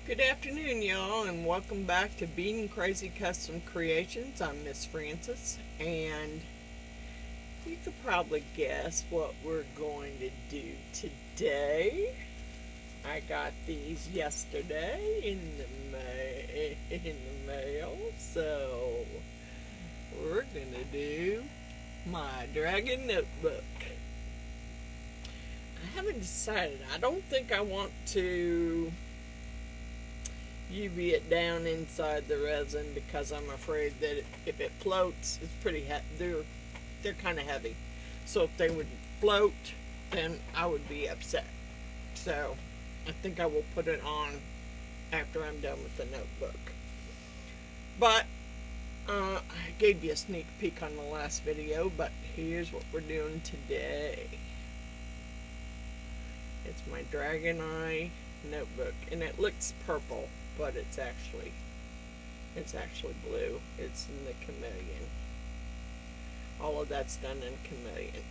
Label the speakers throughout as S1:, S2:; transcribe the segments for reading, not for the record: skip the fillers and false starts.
S1: Good afternoon, y'all, and welcome back to Bean Crazy Custom Creations. I'm Miss Francis, and you could probably guess what we're going to do today. I got these yesterday in the mail, so we're gonna do my dragon notebook. I haven't decided. I don't think I want to UV it down inside the resin because I'm afraid that if it floats, it's pretty heavy. They're kind of heavy, so if they would float, then I would be upset. So I think I will put it on after I'm done with the notebook. But I gave you a sneak peek on the last video, but here's what we're doing today. It's my Dragon Eye notebook, and it looks purple, but it's actually blue. It's in the Chameleon. All of that's done in Chameleon.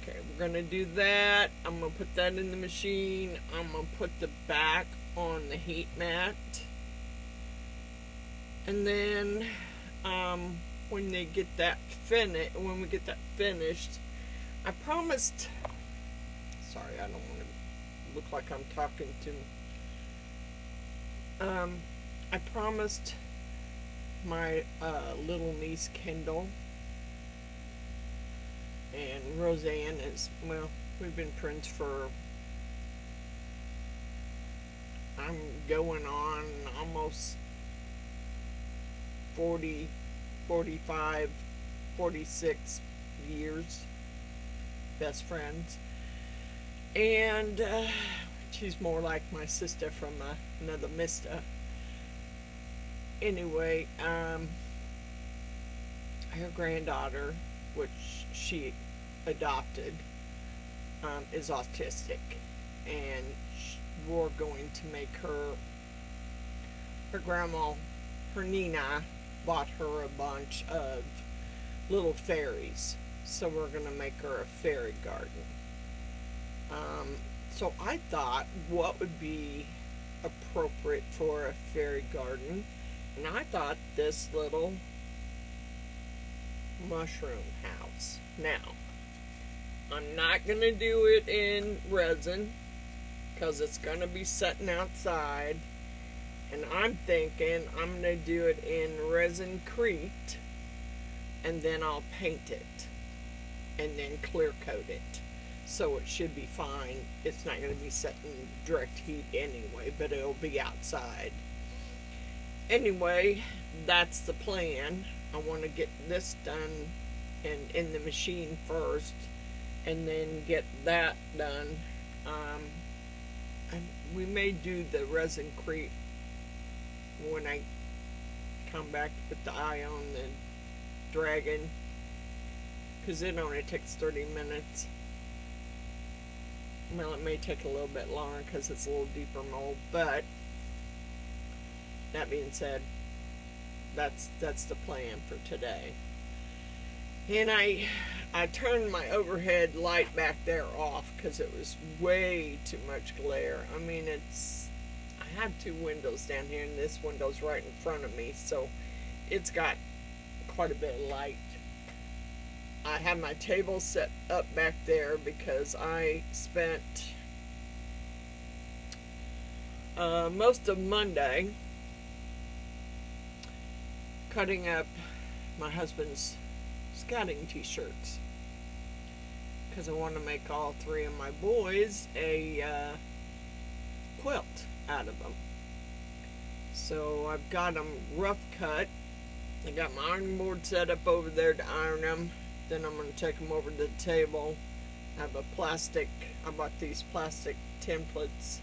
S1: Okay, we're gonna do that. I'm gonna put that in the machine. I'm gonna put the back on the heat mat, and then when we get that finished, I promised. Sorry, I don't want to look like I'm talking to. I promised my little niece Kendall and Roseanne well, we've been friends for, I'm going on almost 40, 45, 46 years, best friends. And she's more like my sister from another mister. Anyway, her granddaughter, which she adopted, is autistic, and we're going to make her grandma, her Nina, bought her a bunch of little fairies, so we're going to make her a fairy garden. So I thought, what would be appropriate for a fairy garden? And I thought this little mushroom house. Now, I'm not going to do it in resin because it's going to be sitting outside. And I'm thinking I'm going to do it in resin Crete, and then I'll paint it and then clear coat it. So it should be fine. It's not going to be set in direct heat anyway, but it'll be outside. Anyway, that's the plan. I want to get this done in the machine first, and then get that done. And we may do the resin Crete when I come back with the eye on the dragon, because it only takes 30 minutes. Well, it may take a little bit longer because it's a little deeper mold, but that being said, that's the plan for today. And I turned my overhead light back there off because it was way too much glare. I mean, I have two windows down here, and this window's right in front of me, so it's got quite a bit of light. I have my table set up back there because I spent most of Monday cutting up my husband's scouting t-shirts because I want to make all three of my boys a quilt out of them. So I've got them rough cut. I got my ironing board set up over there to iron them. Then I'm going to take them over to the table. I have I bought these plastic templates.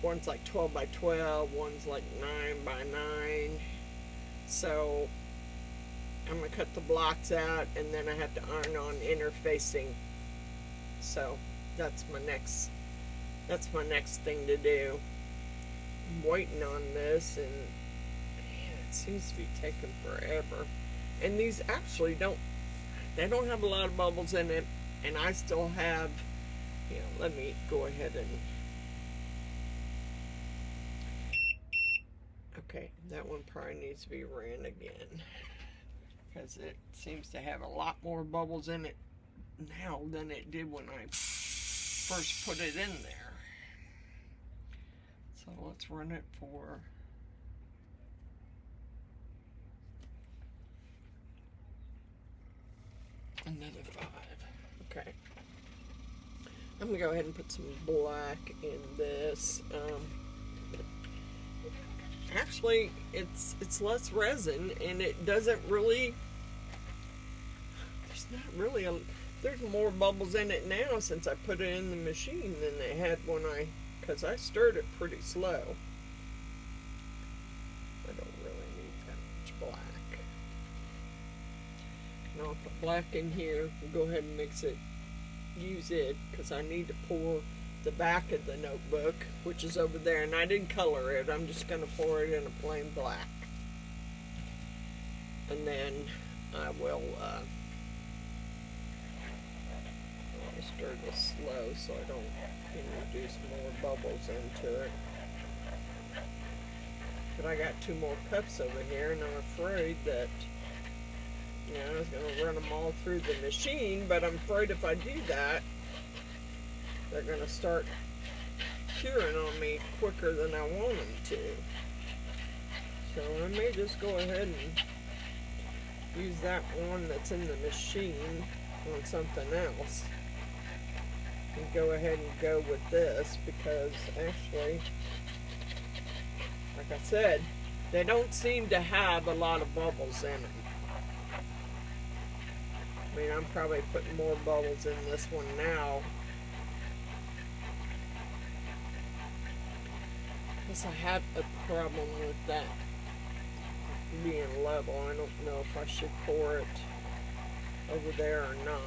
S1: One's like 12 by 12, one's like 9 by 9. So I'm going to cut the blocks out, and then I have to iron on interfacing. So that's my next thing to do. I'm waiting on this, and man, it seems to be taking forever. And these actually don't have a lot of bubbles in it, and I still have, let me go ahead and Okay, that one probably needs to be ran again, because it seems to have a lot more bubbles in it now than it did when I first put it in there. So let's run it for another 5. Okay. I'm gonna go ahead and put some black in this. Actually, it's less resin, and it doesn't really. There's not really a. There's more bubbles in it now since I put it in the machine than they had because I stirred it pretty slow. I don't really need that much black. And I'll put black in here and go ahead and mix it. Use it because I need to pour the back of the notebook, which is over there, and I didn't color it. I'm just going to pour it in a plain black, and then I will stir this slow so I don't introduce more bubbles into it. But I got 2 more cups over here, and I'm afraid that I was going to run them all through the machine, but I'm afraid if I do that, they're going to start curing on me quicker than I want them to. So I may just go ahead and use that one that's in the machine on something else. And go ahead and go with this, because actually, like I said, they don't seem to have a lot of bubbles in them. I mean, I'm probably putting more bubbles in this one now. Because I have a problem with that being level. I don't know if I should pour it over there or not.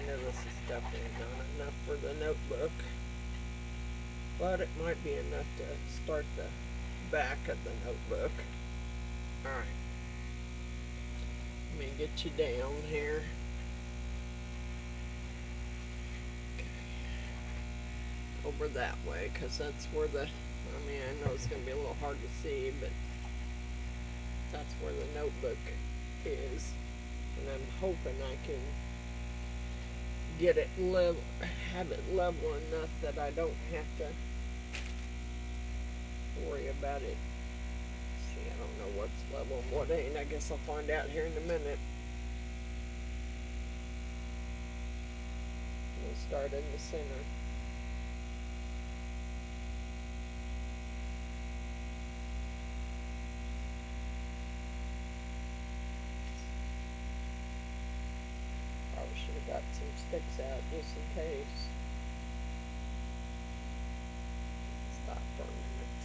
S1: This is definitely not enough for the notebook, but it might be enough to start the back of the notebook. Alright, let me get you down here. Okay. Over that way, because that's where I know it's going to be a little hard to see, but that's where the notebook is, and I'm hoping I can get it have it level enough that I don't have to worry about it. See, I don't know what's level and what ain't. I guess I'll find out here in a minute. We'll start in the center. Should have got some sticks out just in case. Stop for a minute.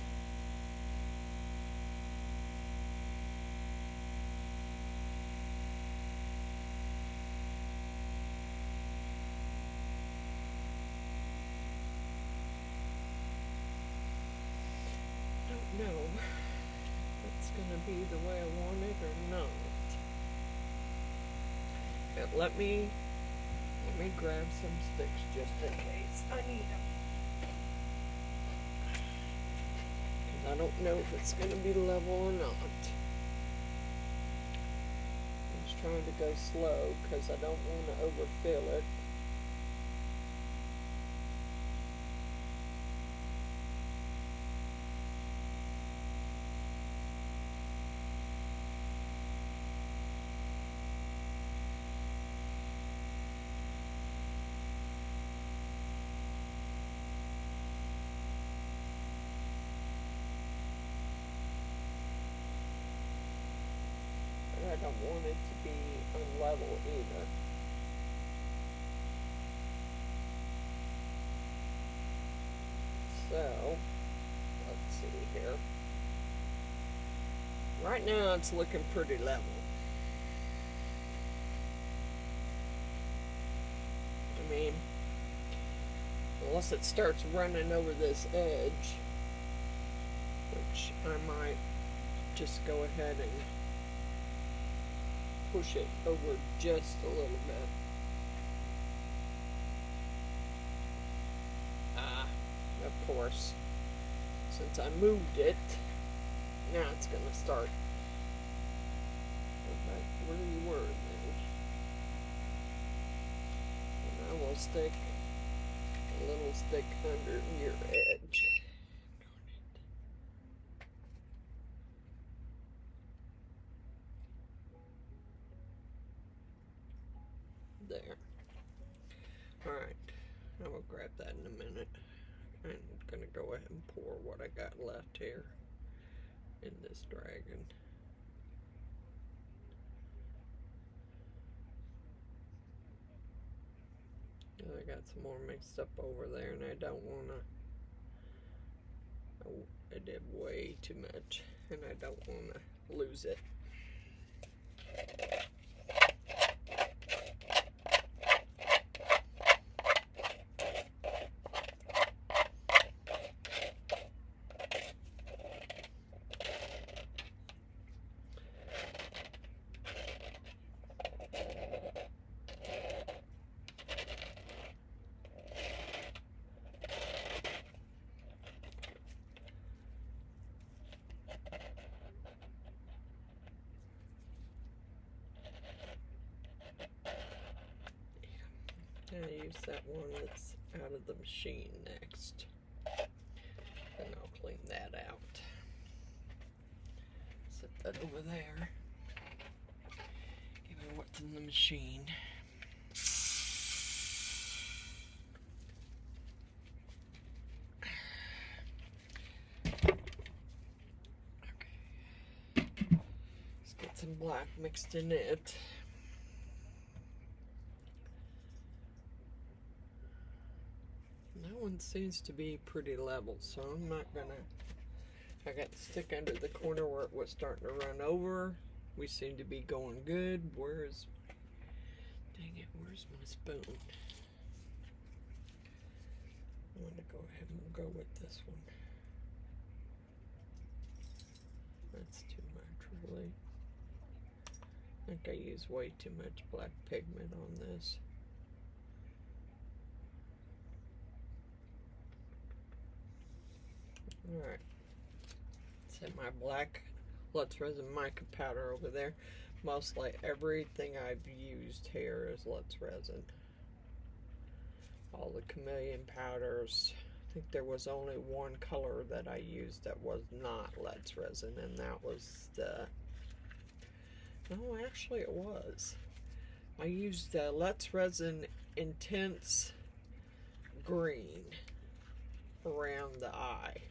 S1: I don't know if it's going to be the way I want it or not. But let me grab some sticks just in case I need them. Because I don't know if it's going to be level or not. I'm just trying to go slow because I don't want to overfill it. I don't want it to be unlevel either. So, let's see here. Right now it's looking pretty level. I mean, unless it starts running over this edge, which I might just go ahead and push it over just a little bit. Of course, since I moved it, now it's going to start. Go back to where you were then. And I will stick a little stick under your edge. There. Alright, I will grab that in a minute. I'm going to go ahead and pour what I got left here in this dragon. I got some more mixed up over there, and I don't want to. Oh, I did way too much, and I don't want to lose it. I use that one that's out of the machine next, and I'll clean that out. Set that over there. Give me what's in the machine. Okay. Let's get some black mixed in it. That one seems to be pretty level, so I'm not gonna. I got the stick under the corner where it was starting to run over. We seem to be going good. Where's. Dang it, where's my spoon? I'm gonna go ahead and go with this one. That's too much, really. I think I use way too much black pigment on this. Alright, set my black Let's Resin mica powder over there. Mostly everything I've used here is Let's Resin. All the Chameleon powders. I think there was only one color that I used that was not Let's Resin, and that was the... No, actually it was. I used the Let's Resin Intense Green around the eye.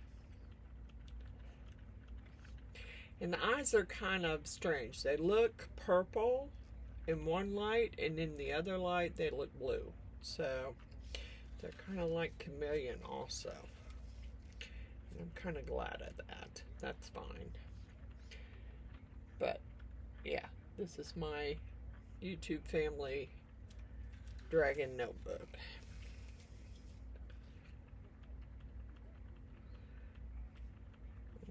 S1: And the eyes are kind of strange. They look purple in one light, and in the other light they look blue. So they're kind of like Chameleon also. And I'm kind of glad of that. That's fine. But yeah, this is my YouTube family dragon notebook.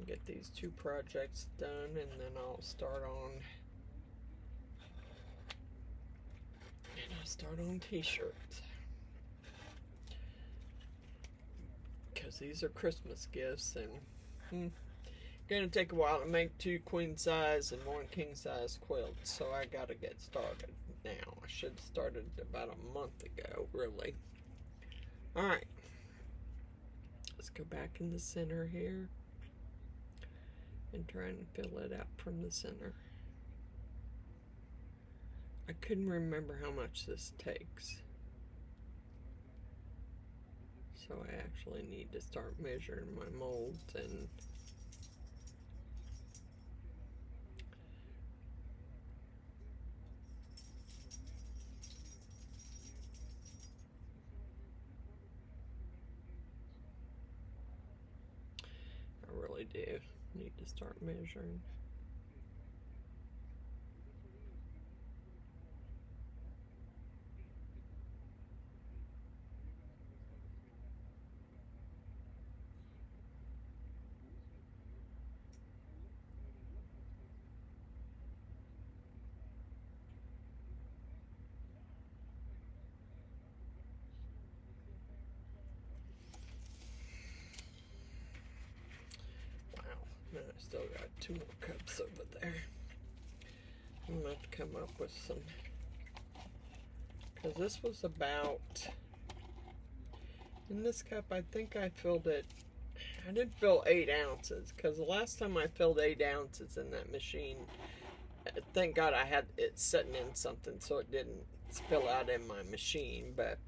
S1: Get these two projects done, and then I'll start on t-shirts, because these are Christmas gifts, and gonna take a while to make 2 queen size and 1 king size quilts, so I gotta get started now. I should have started about a month ago, really. Alright, let's go back in the center here and try and fill it out from the center. I couldn't remember how much this takes, so I actually need to start measuring my molds and I really do need to start measuring. still got 2 more cups over there. I'm gonna have to come up with some, because this was about, in this cup I think I filled it, I did fill 8 ounces, because the last time I filled 8 ounces in that machine, thank God I had it sitting in something so it didn't spill out in my machine, but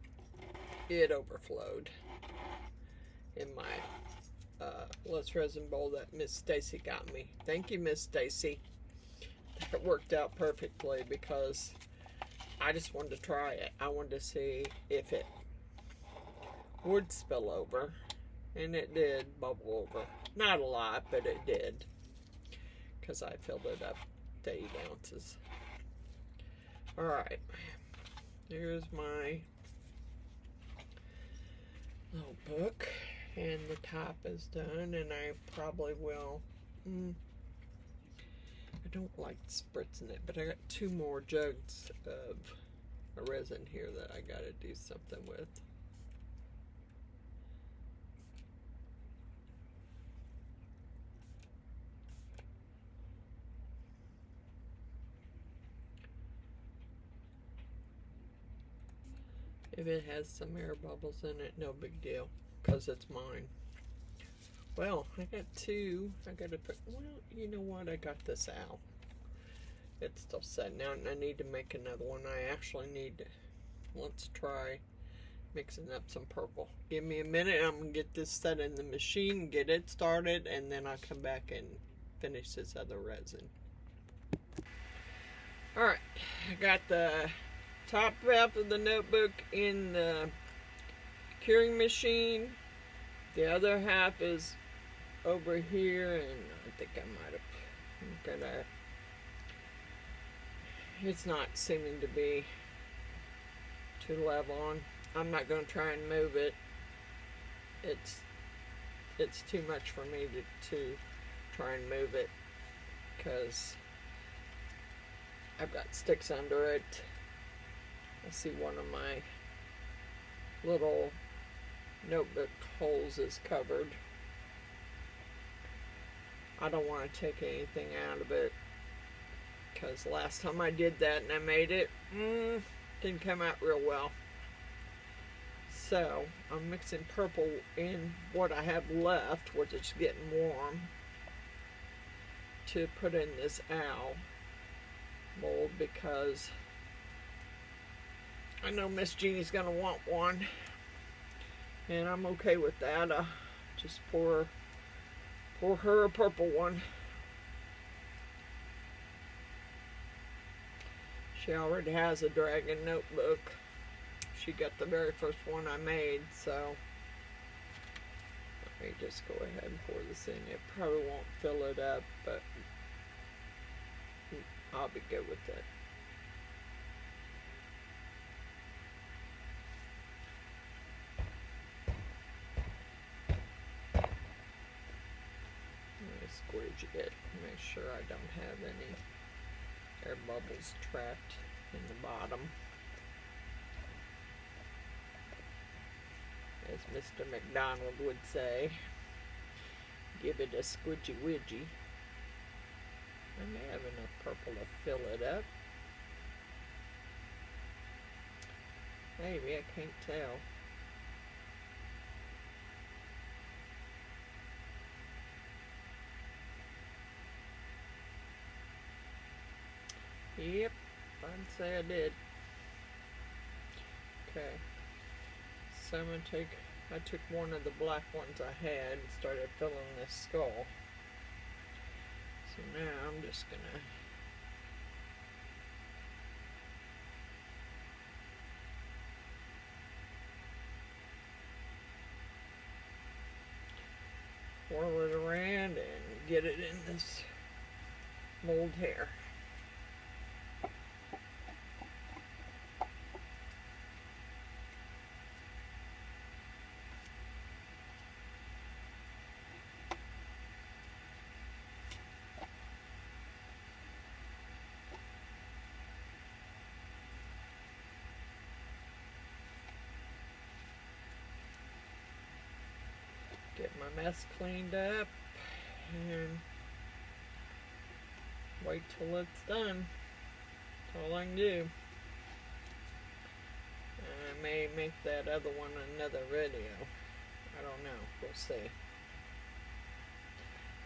S1: it overflowed in my less resin bowl that Miss Stacy got me. Thank you, Miss Stacy. That worked out perfectly because I just wanted to try it. I wanted to see if it would spill over, and it did bubble over. Not a lot, but it did, because I filled it up to 8 ounces. Alright, here's my little book, and the top is done, and I probably will, I don't like spritzing it, but I got 2 more jugs of resin here that I gotta do something with. If it has some air bubbles in it, no big deal, because it's mine. Well, I got 2. I gotta put, well, you know what? I got this out. It's still setting out, and I need to make another one. I actually need to, let's try mixing up some purple. Give me a minute. I'm gonna get this set in the machine, get it started, and then I'll come back and finish this other resin. Alright, I got the top half of the notebook in the curing machine. The other half is over here, and I think I might have got it's not seeming to be too level on. I'm not going to try and move it. It's too much for me to try and move it, because I've got sticks under it. I see one of my little notebook holes is covered. I don't want to take anything out of it, because last time I did that and I made it, didn't come out real well. So I'm mixing purple in what I have left, which is getting warm, to put in this owl mold, because I know Miss Jeannie's gonna want one, and I'm okay with that. Just pour her a purple one. She already has a dragon notebook. She got the very first one I made, so let me just go ahead and pour this in. It probably won't fill it up, but I'll be good with it. Squidge it, make sure I don't have any air bubbles trapped in the bottom. As Mr. McDonald would say, give it a squidgy widgy. I may have enough purple to fill it up. Maybe, I can't tell. Yep, I'd say I did. Okay, so I'm gonna I took one of the black ones I had and started filling this skull. So now I'm just gonna whirl it around and get it in this mold here. Get my mess cleaned up, and wait till it's done. That's all I can do. I may make that other one another video. I don't know. We'll see.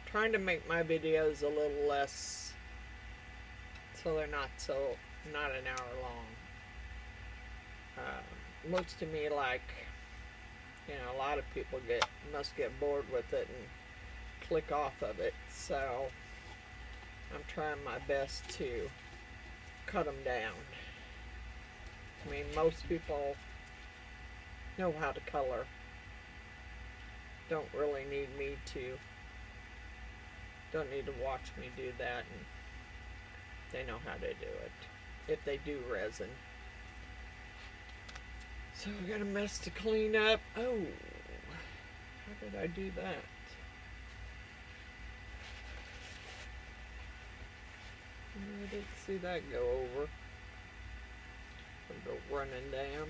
S1: Trying to make my videos a little less, so they're not an hour long. Looks to me like, you know, a lot of people must get bored with it and click off of it. So I'm trying my best to cut them down. I mean, most people know how to color. Don't really need me to. Don't need to watch me do that, and they know how to do it if they do resin. So we got a mess to clean up. Oh, how did I do that? I didn't see that go over. I'll go running down.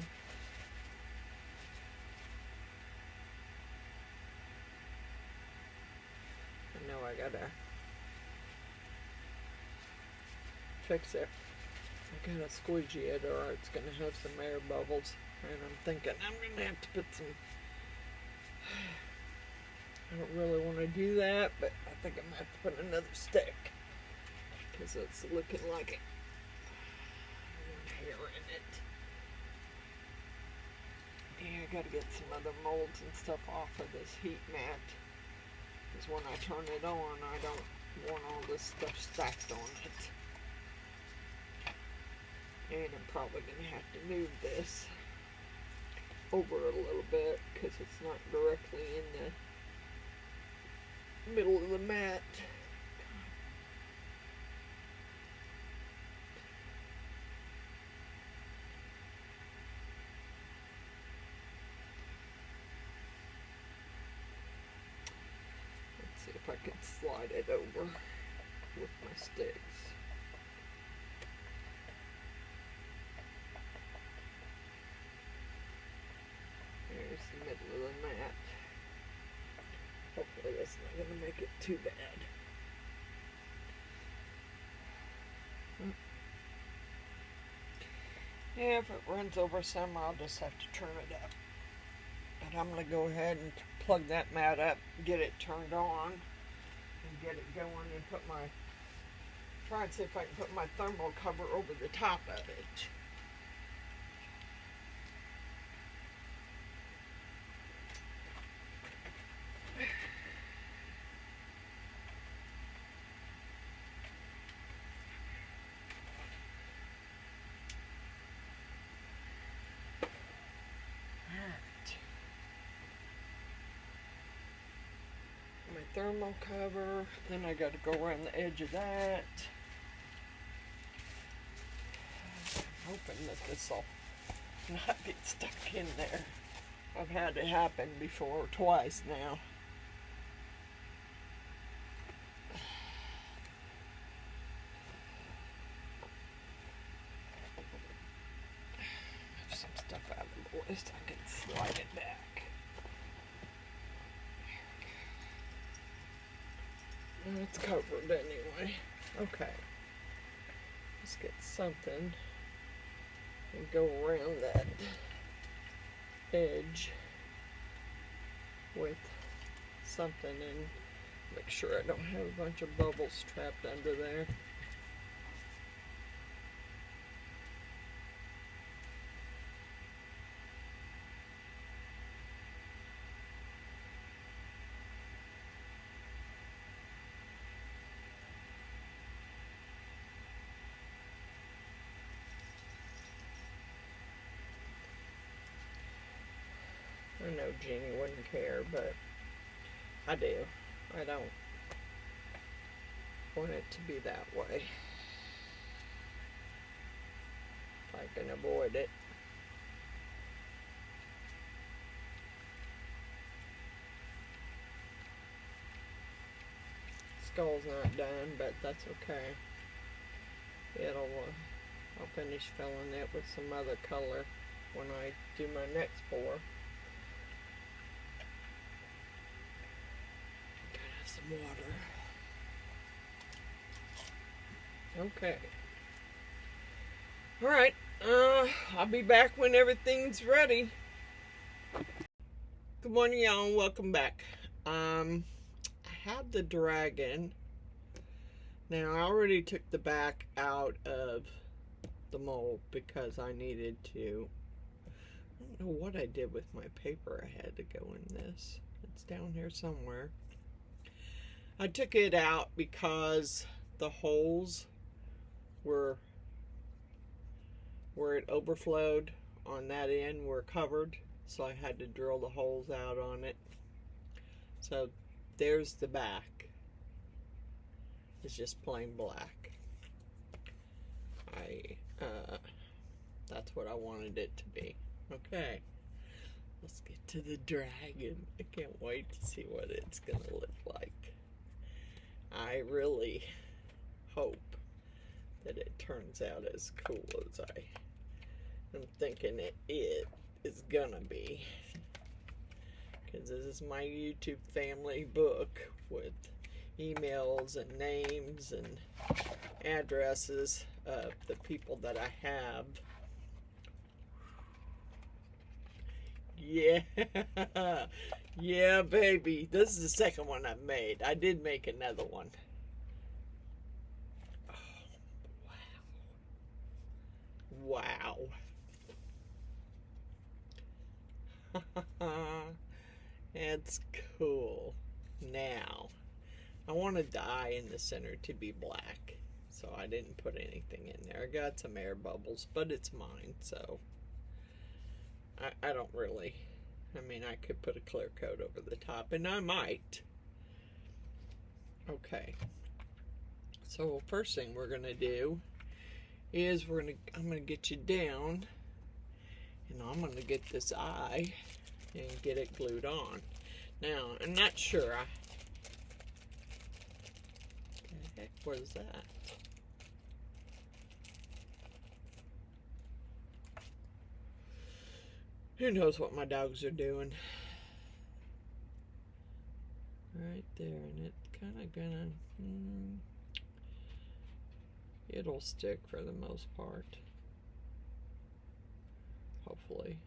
S1: I know I gotta fix it. I gotta squeegee it or it's gonna have some air bubbles. And I'm thinking I'm gonna have to put some, I don't really want to do that, but I think I'm gonna have to put another stick because it's looking like it. Hair in it. Yeah, I gotta get some other molds and stuff off of this heat mat. Because when I turn it on, I don't want all this stuff stacked on it. And I'm probably gonna have to move this over a little bit because it's not directly in the middle of the mat. Let's see if I can slide it over with my sticks. There's the middle of the mat. Hopefully that's not going to make it too bad. Yeah, if it runs over some, I'll just have to turn it up. But I'm going to go ahead and plug that mat up, get it turned on, and get it going and try and see if I can put my thermal cover over the top of it. Thermal cover, then I got to go around the edge of that. I'm hoping that this will not get stuck in there. I've had it happen before, twice now. Move some stuff out of the way so I can slide it back. It's covered anyway. Okay. Let's get something and go around that edge with something and make sure I don't have a bunch of bubbles trapped under there. I know Jeannie wouldn't care, but I do. I don't want it to be that way. If I can avoid it. Skull's not done, but that's okay. I'll finish filling it with some other color when I do my next pour. Some water. Okay. All right. I'll be back when everything's ready. Good morning, y'all, and welcome back. I have the dragon. Now, I already took the back out of the mold because I needed to. I don't know what I did with my paper. I had to go in this. It's down here somewhere. I took it out because the holes were where it overflowed on that end were covered, so I had to drill the holes out on it. So there's the back. It's just plain black. That's what I wanted it to be. Okay, let's get to the dragon. I can't wait to see what it's gonna look like. I really hope that it turns out as cool as I'm thinking it is gonna be. Because this is my YouTube family book with emails and names and addresses of the people that I have. Yeah, yeah, baby. This is the second one I've made. I did make another one. Oh, wow. Wow. It's cool. Now, I want the dye in the center to be black, so I didn't put anything in there. I got some air bubbles, but it's mine, so I don't really. I mean, I could put a clear coat over the top, and I might. Okay. So first thing we're gonna do is I'm gonna get you down, and I'm gonna get this eye and get it glued on. Now, I'm not sure. What the heck was that? Who knows what my dogs are doing? Right there, and it's kind of gonna. It'll stick for the most part. Hopefully.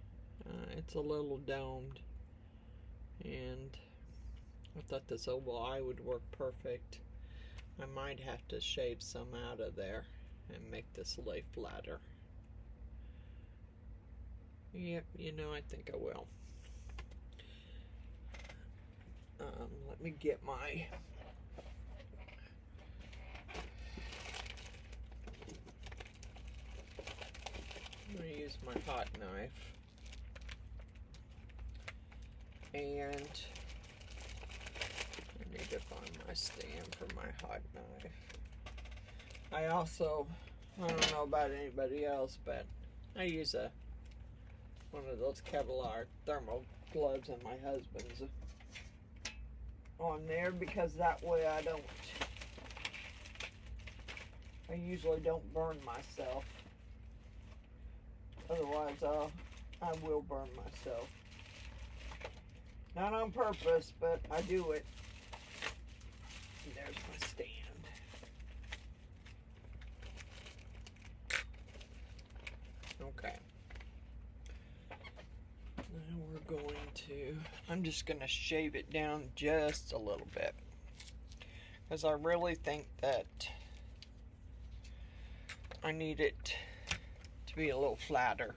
S1: It's a little domed, and I thought this oval eye would work perfect. I might have to shave some out of there and make this lay flatter. Yep, you know, I think I will. Let me get my I'm going to use my hot knife, and I need to find my stand for my hot knife. I don't know about anybody else, but I use one of those Kevlar thermal gloves, and my husband's on there because that way I usually don't burn myself. Otherwise, I will burn myself. Not on purpose, but I do it. And there's my stand. Okay. Now we're going to, I'm just going to shave it down just a little bit, because I really think that I need it to be a little flatter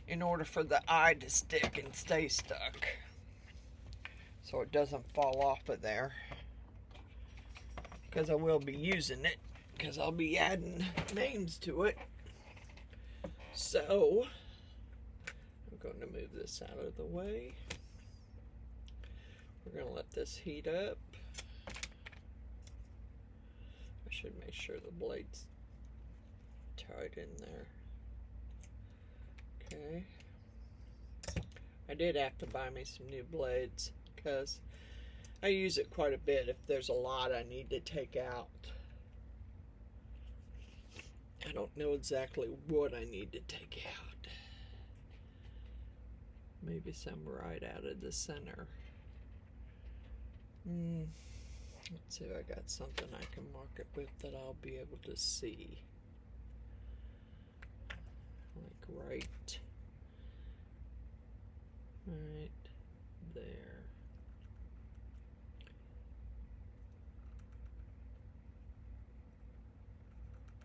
S1: in order for the eye to stick and stay stuck, so it doesn't fall off of there, because I will be using it, because I'll be adding names to it. So I'm going to move this out of the way. We're going to let this heat up. I should make sure the blade's tied in there. Okay. I did have to buy me some new blades because I use it quite a bit if there's a lot I need to take out. I don't know exactly what I need to take out. Maybe some right out of the center. Let's see if I got something I can mark it with that I'll be able to see. Like right there.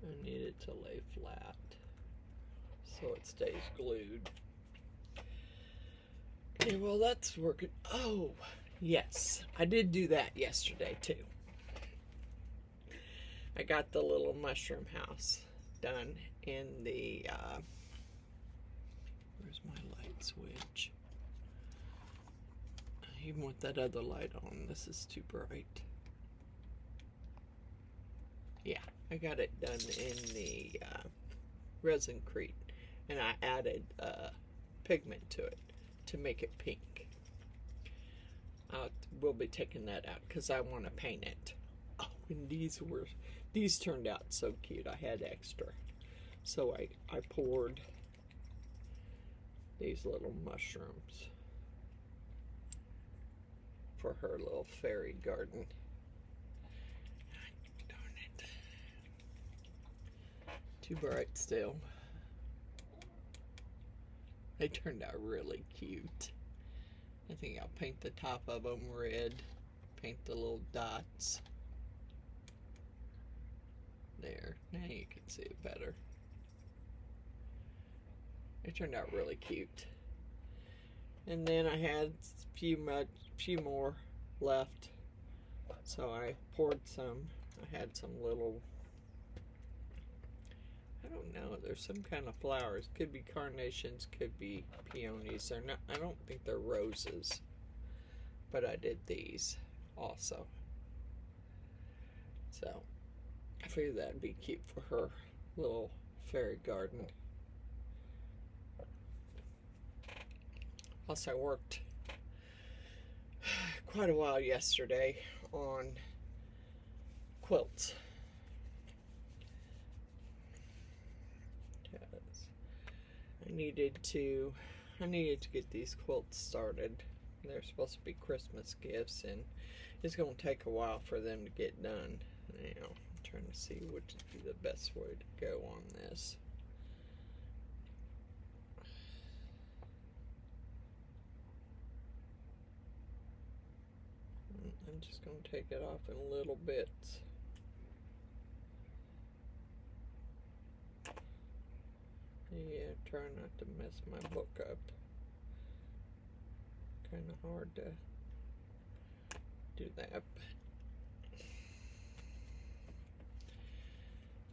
S1: I need it to lay flat so it stays glued. Okay, well that's working. Oh, yes, I did do that yesterday too. I got the little mushroom house done in the, where's my light switch? Even with that other light on, this is too bright. Yeah, I got it done in the Resin Crete, and I added pigment to it to make it pink. We'll be taking that out because I want to paint it. Oh, and these turned out so cute. I had extra, so I poured these little mushrooms for her little fairy garden. Darn it. Too bright still. They turned out really cute. I think I'll paint the top of them red. Paint the little dots. There. Now you can see it better. It turned out really cute. And then I had a few more left, so I poured some. I had some little, I don't know, there's some kind of flowers. Could be carnations, could be peonies. They're not, I don't think they're roses, but I did these also. So I figured that'd be cute for her little fairy garden. Plus I worked quite a while yesterday on quilts. I needed to get these quilts started. They're supposed to be Christmas gifts, and it's going to take a while for them to get done. Now, I'm trying to see what would be the best way to go on this. I'm just going to take it off in little bits. Yeah, try not to mess my book up. Kind of hard to do that.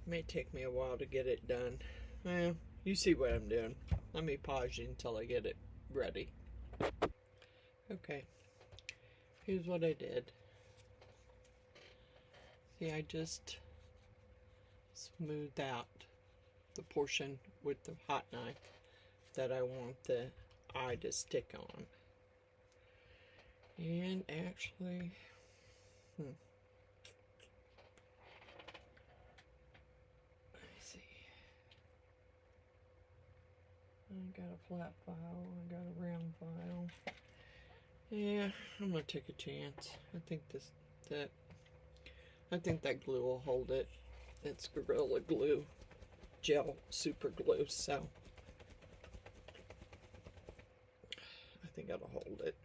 S1: May take me a while to get it done. Well, you see what I'm doing. Let me pause you until I get it ready. Okay, here's what I did. See, I just smoothed out the portion with the hot knife that I want the eye to stick on. And actually, let me see. I got a flat file, I got a round file. Yeah, I'm gonna take a chance. I think that glue will hold it. It's Gorilla Glue, gel super glue, so I think it'll hold it.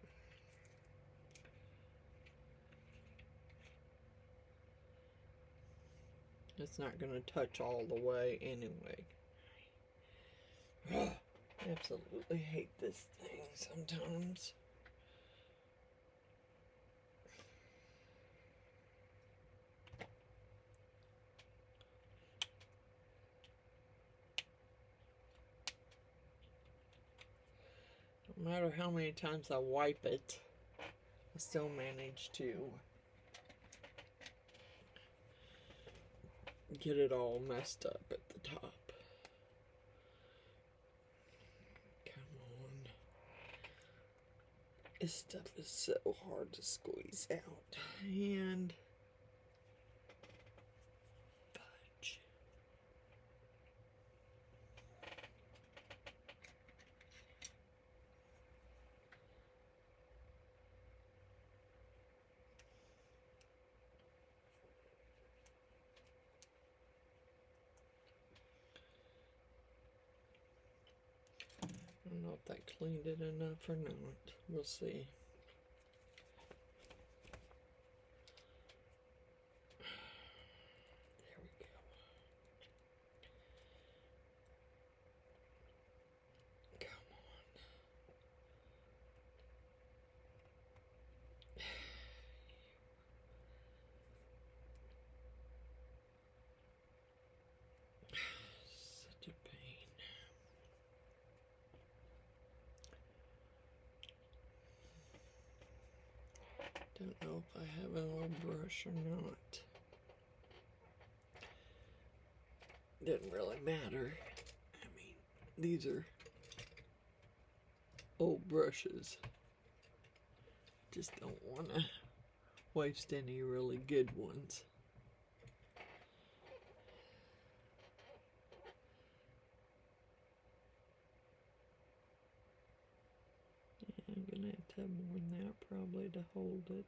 S1: It's not going to touch all the way anyway. Absolutely hate this thing sometimes. No matter how many times I wipe it, I still manage to get it all messed up at the top. Come on. This stuff is so hard to squeeze out. And fudge. don't know if that cleaned it enough or not. We'll see. There we go. Come on. Such a pain. Don't know if I have an old brush or not. Didn't really matter. I mean, these are old brushes. Just don't want to waste any really good ones. Yeah, I'm gonna have to have more than that probably to hold it.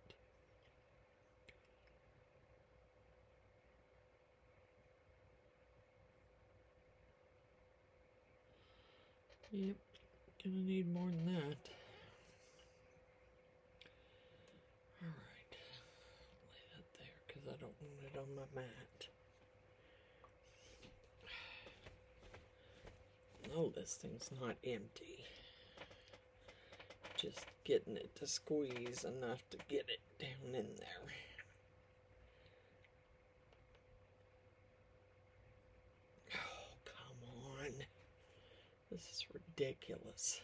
S1: Yep, gonna need more than that. Alright, lay that there because I don't want it on my mat. No, this thing's not empty. Just getting it to squeeze enough to get it down in there. Oh, come on. This is ridiculous.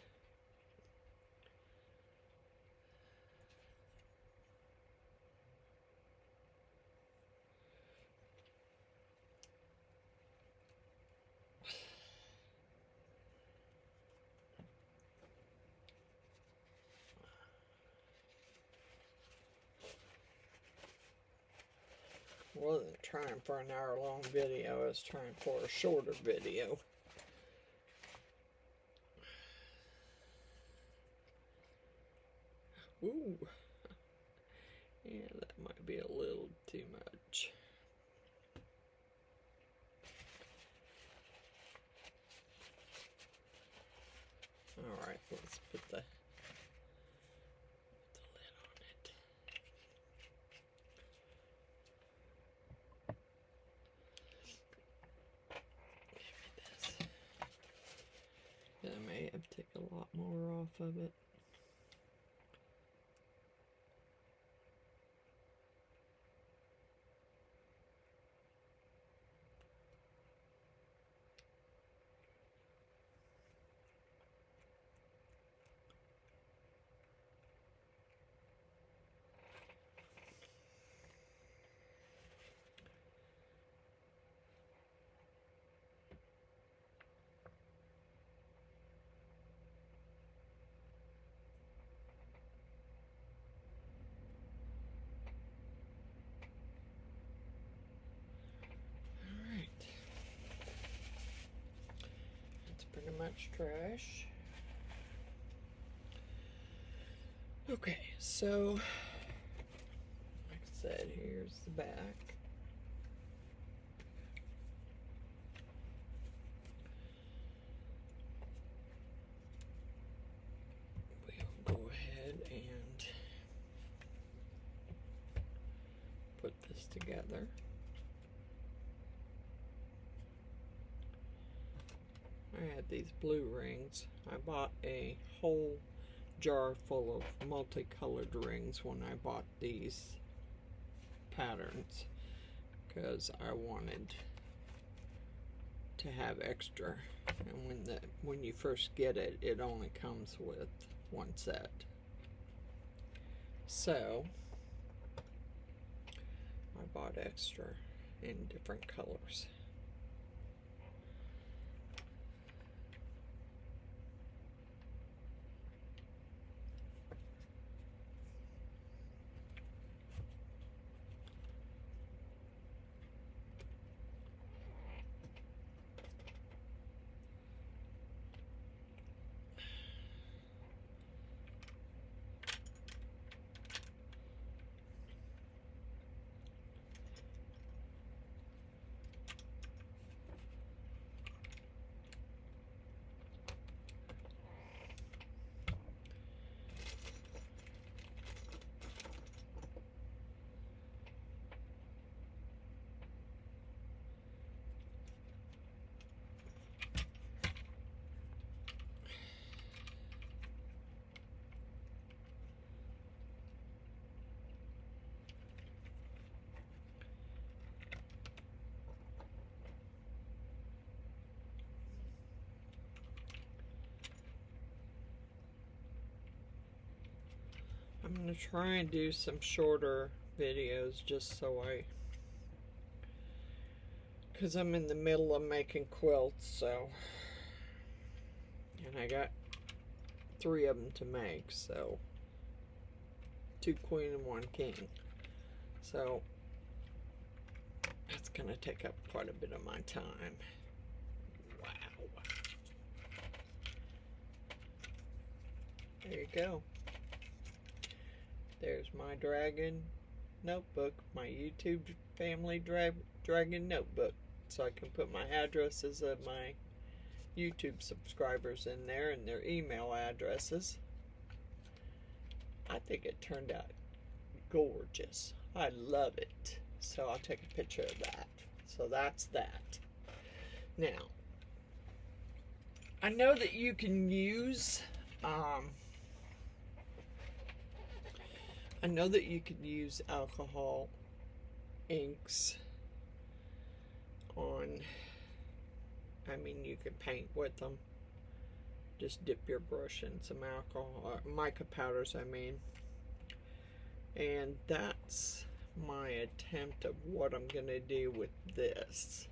S1: I wasn't trying for an hour-long video, I was trying for a shorter video. Ooh. Yeah, that might be a little too much. Alright, let's put the lid on it. Give me this. I may have to take a lot more off of it. Pretty much trash. Okay, so like I said, here's the back. We'll go ahead and put this together. I had these blue rings. I bought a whole jar full of multicolored rings when I bought these patterns because I wanted to have extra, and when you first get it, it only comes with one set. So I bought extra in different colors. I'm going to try and do some shorter videos just so because I'm in the middle of making quilts, so, and I got 3 of them to make, so 2 queen and 1 king, so that's gonna take up quite a bit of my time. Wow. There you go. There's my dragon notebook, my YouTube family dragon notebook. So I can put my addresses of my YouTube subscribers in there and their email addresses. I think it turned out gorgeous. I love it. So I'll take a picture of that. So that's that. Now, I know that you can use alcohol inks on, I mean, you could paint with them. Just dip your brush in some alcohol, mica powders, I mean. And that's my attempt of what I'm gonna do with this.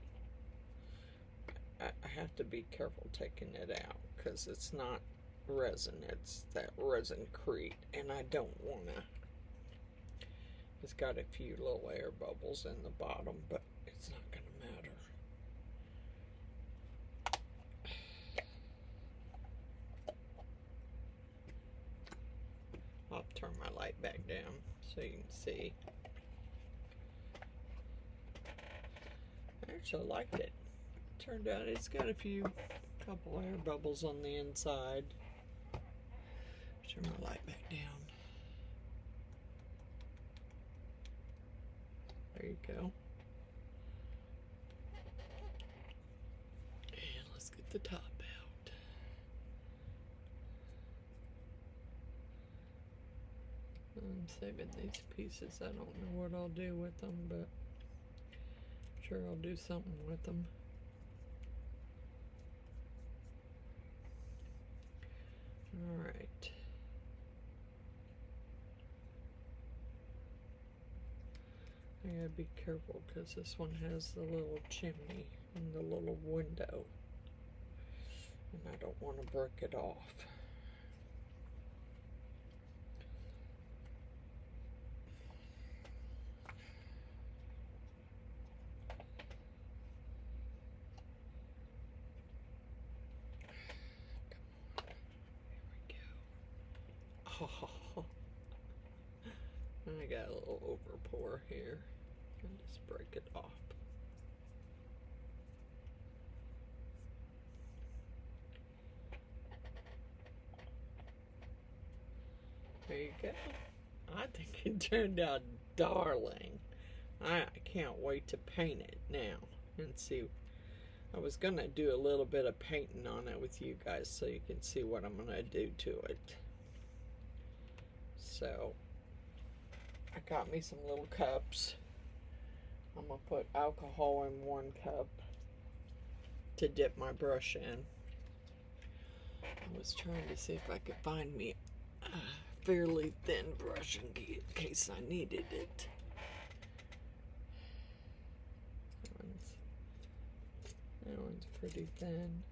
S1: I have to be careful taking it out because it's not resin, it's that resin Crete, and I don't wanna. It's got a few little air bubbles in the bottom, but it's not gonna matter. I'll turn my light back down so you can see. I actually liked it. Turned out it's got a couple air bubbles on the inside. Turn my light back down. There you go. And let's get the top out. I'm saving these pieces. I don't know what I'll do with them, but I'm sure I'll do something with them. All right. I gotta be careful because this one has the little chimney and the little window, and I don't want to break it off. Come on, here we go. Oh, I got a little overpour here. I'll just break it off. There you go. I think it turned out darling. I can't wait to paint it now and see. I was gonna do a little bit of painting on it with you guys so you can see what I'm gonna do to it. So I got me some little cups. I'm gonna put alcohol in 1 cup to dip my brush in. I was trying to see if I could find me a fairly thin brush in case I needed it. That one's pretty thin.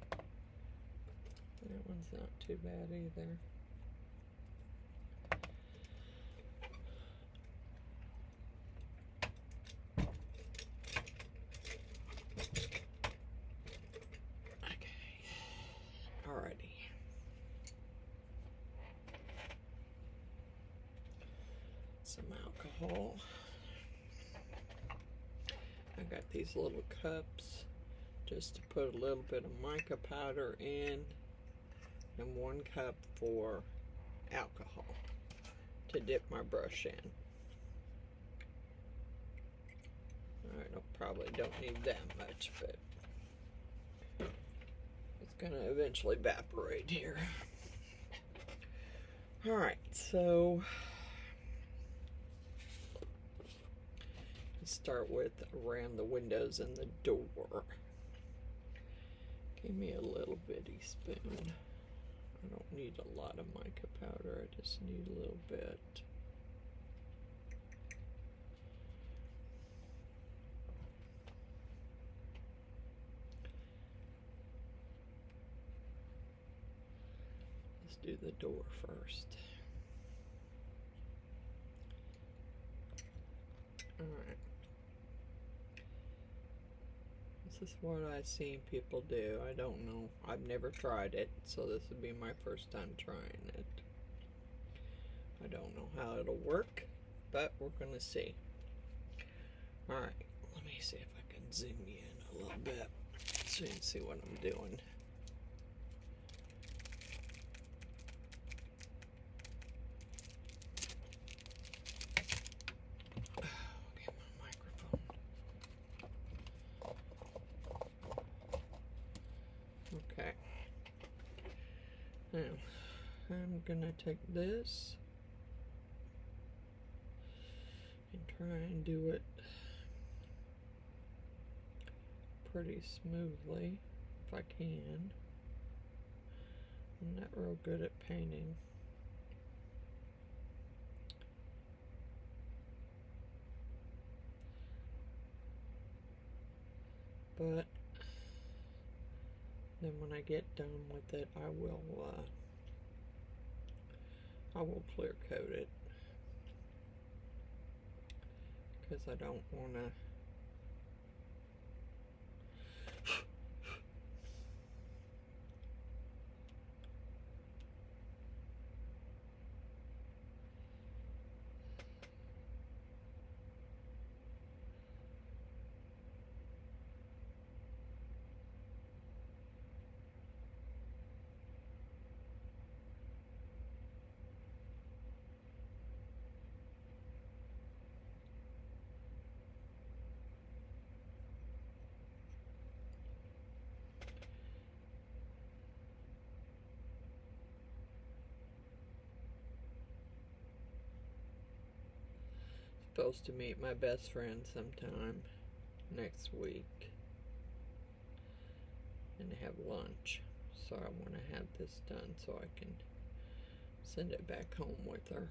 S1: That one's not too bad either. Alrighty. Some alcohol. I got these little cups just to put a little bit of mica powder in, and 1 cup for alcohol to dip my brush in. Alright, I probably don't need that much, but it's gonna eventually evaporate here. Alright, so let's start with around the windows and the door. Give me a little bitty spoon. I don't need a lot of mica powder, I just need a little bit. Let's do the door first. Alright. This is what I've seen people do. I don't know. I've never tried it, so this would be my first time trying it. I don't know how it'll work, but we're gonna see. Alright, let me see if I can zoom you in a little bit so you can see what I'm doing. Get my microphone. Okay. Now, I'm gonna take this and try and do it pretty smoothly if I can. I'm not real good at painting. But then when I get done with it, I will clear coat it, because I don't want to supposed to meet my best friend sometime next week and have lunch, so I want to have this done so I can send it back home with her.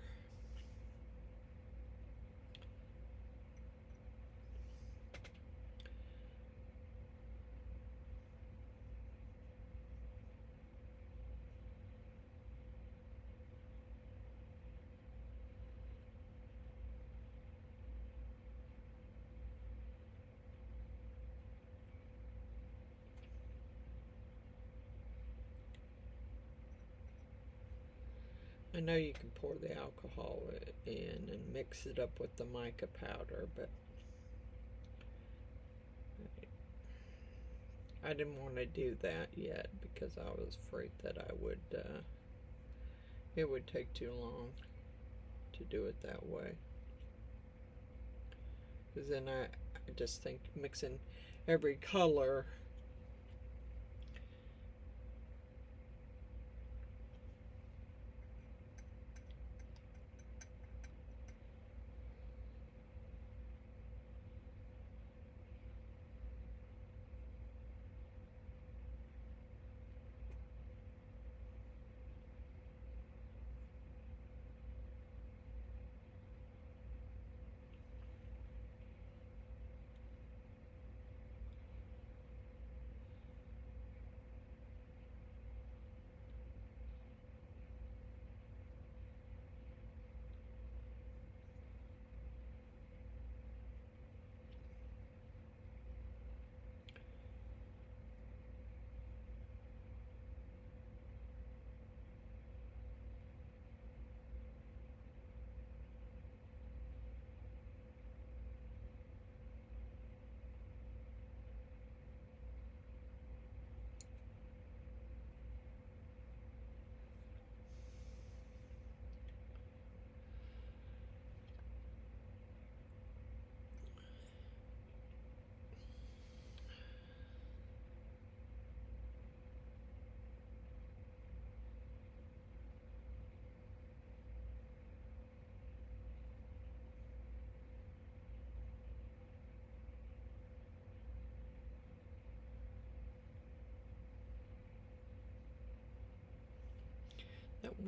S1: I know you can pour the alcohol in and mix it up with the mica powder, but I didn't want to do that yet because I was afraid that it would take too long to do it that way. Because then I just think mixing every color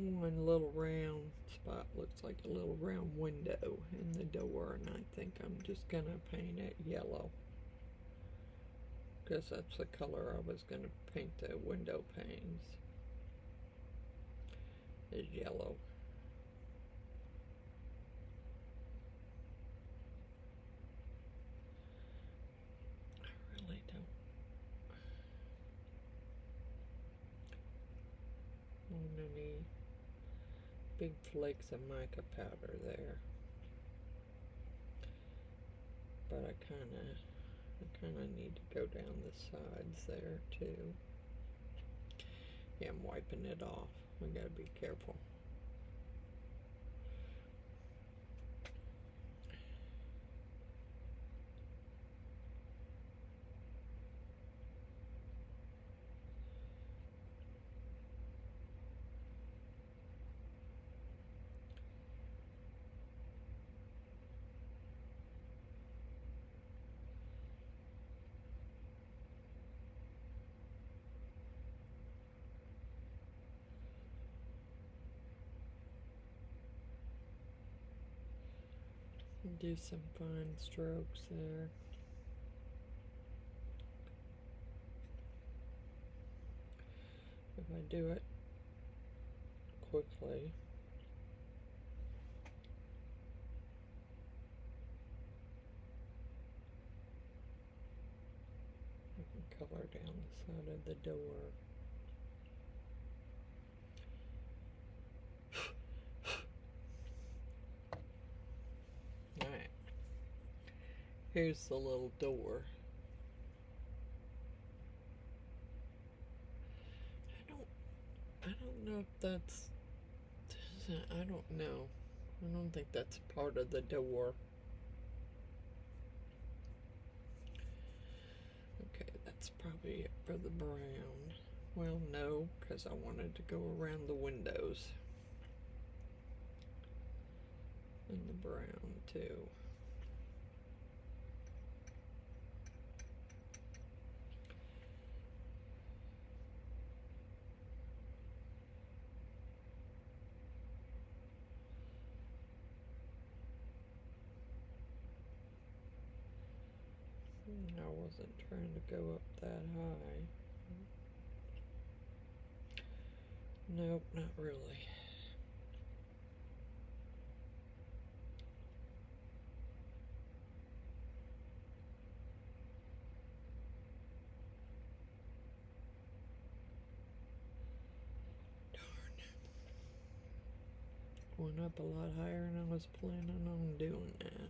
S1: one little round spot looks like a little round window in the door, and I think I'm just gonna paint it yellow because that's the color I was gonna paint the window panes, is yellow. I really don't want any big flakes of mica powder there, but I kind of need to go down the sides there too. Yeah, I'm wiping it off. We gotta be careful. Do some fine strokes there. If I do it quickly, I can color down the side of the door. Alright. Here's the little door. I don't know if that's, I don't know. I don't think that's part of the door. Okay, that's probably it for the brown. Well, no, because I wanted to go around the windows. And the brown, too. I wasn't trying to go up that high. Nope, not really. Darn. Went up a lot higher than I was planning on doing that.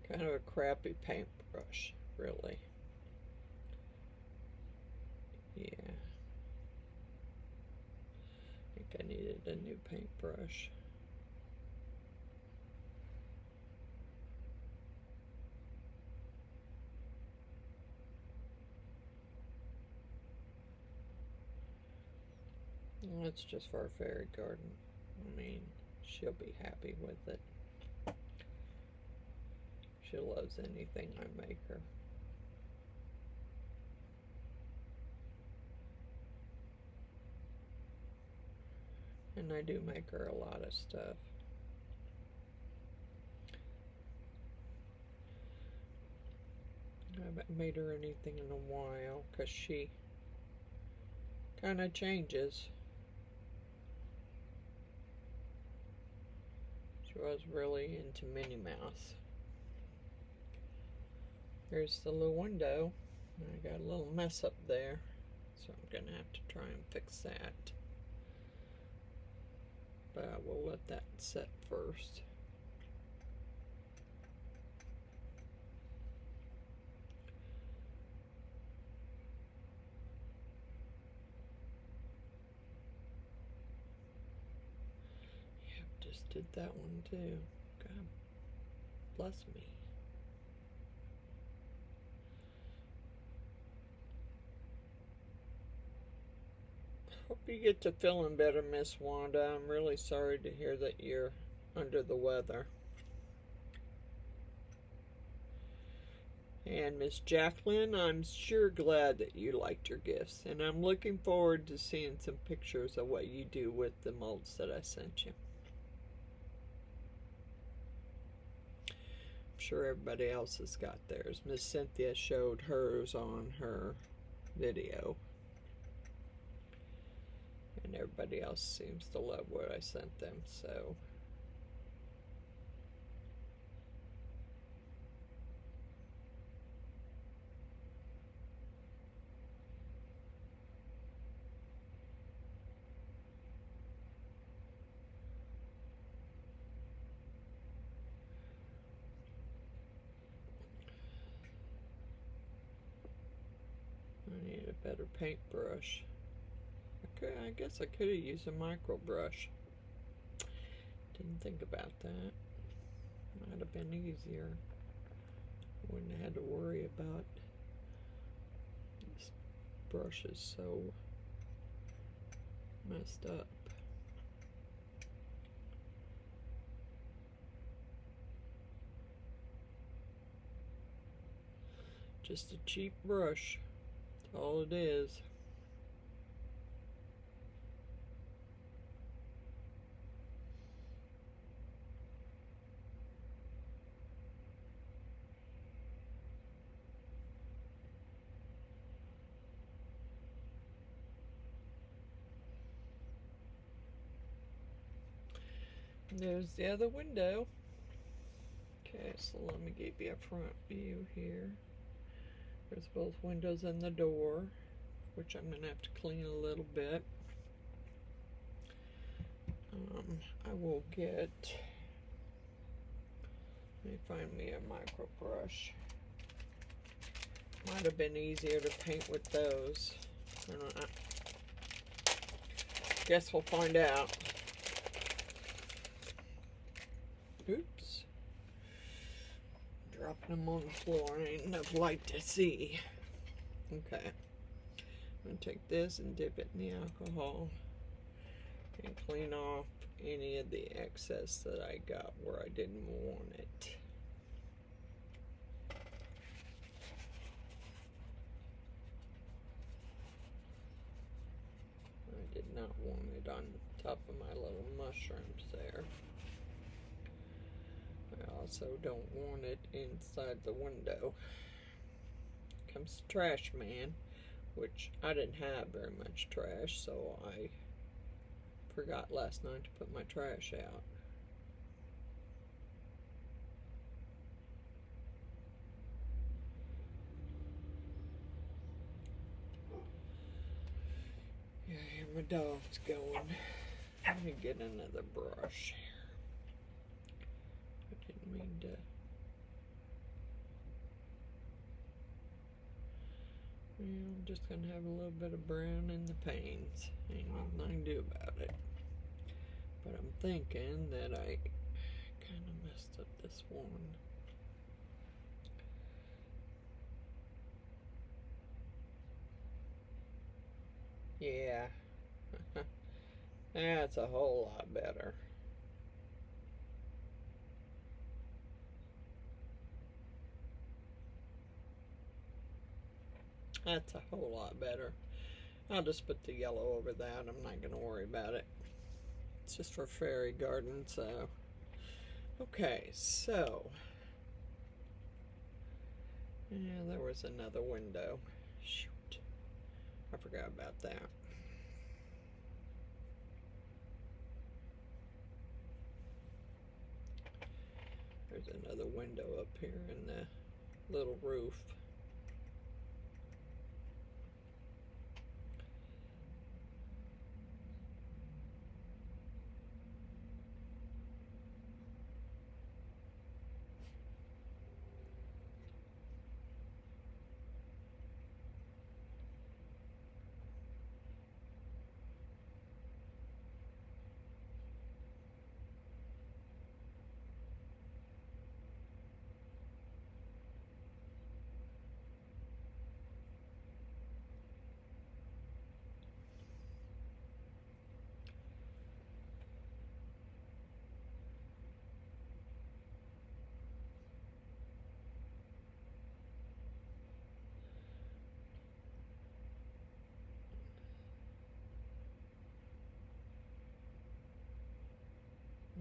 S1: Kind of a crappy paintbrush, really. Yeah. I think I needed a new paintbrush. It's just for a fairy garden. I mean, she'll be happy with it. She loves anything I make her. And I do make her a lot of stuff. I haven't made her anything in a while because she kind of changes. She was really into Minnie Mouse. Here's the little window. I got a little mess up there, so I'm gonna have to try and fix that. But I will let that set first. Yep, just did that one too. God Bless me. Hope you get to feeling better, Miss Wanda. I'm really sorry to hear that you're under the weather. And Miss Jacqueline, I'm sure glad that you liked your gifts, and I'm looking forward to seeing some pictures of what you do with the molds that I sent you. I'm sure everybody else has got theirs. Miss Cynthia showed hers on her video, and everybody else seems to love what I sent them, so I need a better paintbrush. Okay, I guess I could have used a micro brush. Didn't think about that. Might have been easier. Wouldn't have had to worry about this brush is so messed up. Just a cheap brush. That's all it is. There's the other window. Okay, so let me give you a front view here. There's both windows and the door, which I'm going to have to clean a little bit. I will get, let me find me a micro brush. Might have been easier to paint with those. I don't know. Guess we'll find out. Oops. Dropping them on the floor. Ain't enough light to see. Okay. I'm going to take this and dip it in the alcohol and clean off any of the excess that I got where I didn't want it. I did not want it on top of my little mushrooms there. I also don't want it inside the window. Comes the trash man, which I didn't have very much trash, so I forgot last night to put my trash out. Yeah, here my dog's going. Let me get another brush here. I didn't mean to. I'm just going to have a little bit of brown in the panes. Ain't nothing I can do about it. But I'm thinking that I kind of messed up this one. Yeah. That's a whole lot better. That's a whole lot better. I'll just put the yellow over that. I'm not going to worry about it. It's just for fairy garden, so. Okay, so. Yeah, there was another window. Shoot. I forgot about that. There's another window up here in the little roof.